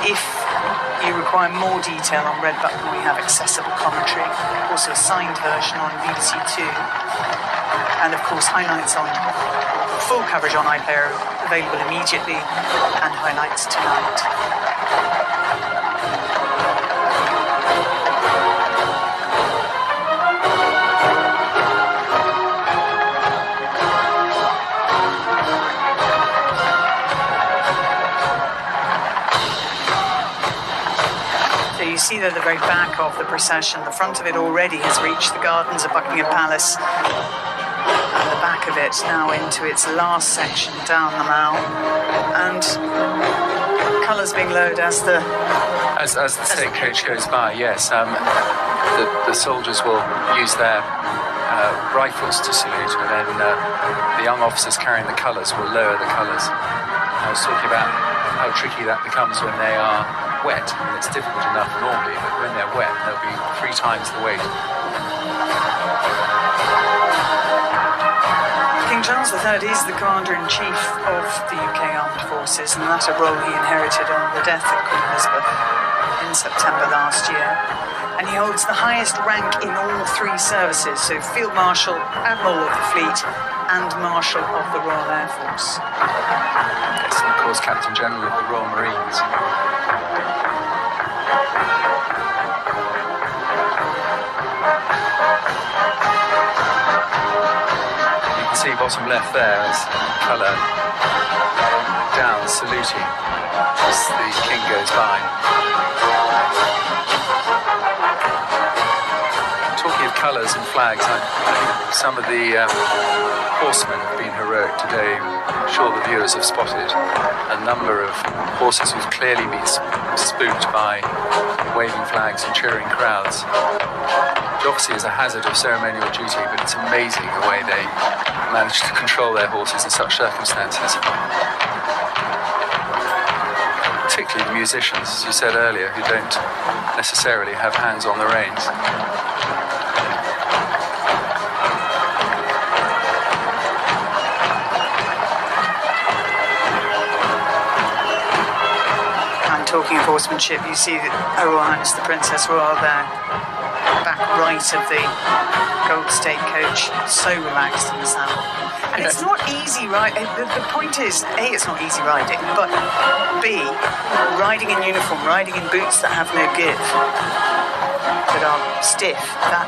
if you require more detail on Red Button, we have accessible commentary, also a signed version on BBC Two, and of course highlights on full coverage on iPlayer available immediately, and highlights tonight. You see there the very back of the procession. The front of it already has reached the gardens of Buckingham Palace, and the back of it now into its last section down the Mall, and colours being lowered as the state coach goes by. Yes, the soldiers will use their rifles to salute, and then the young officers carrying the colours will lower the colours. I was talking about how tricky that becomes when they are wet. I mean, it's difficult enough normally, but when they're wet, they'll be 3 times the weight. King Charles III is the Commander-in-Chief of the UK Armed Forces, and that's a role he inherited on the death of Queen Elizabeth in September last year. And he holds the highest rank in all 3 services, so Field Marshal, Admiral of the Fleet, and Marshal of the Royal Air Force. Yes, and of course Captain General of the Royal Marines. See bottom left there is colour down saluting as the King goes by. Talking of colours and flags, I think some of the horsemen have been heroic today. I'm sure the viewers have spotted a number of horses who've clearly been spooked by waving flags and cheering crowds. Which obviously is a hazard of ceremonial duty, but it's amazing the way they manage to control their horses in such circumstances. Particularly the musicians, as you said earlier, who don't necessarily have hands on the reins. And talking of horsemanship, you see that Her Royal Highness the Princess Royal there, back right of the gold state coach, so relaxed in the saddle. And it's not easy riding. The point is, A, it's not easy riding, but B, riding in uniform, riding in boots that have no give, that are stiff, that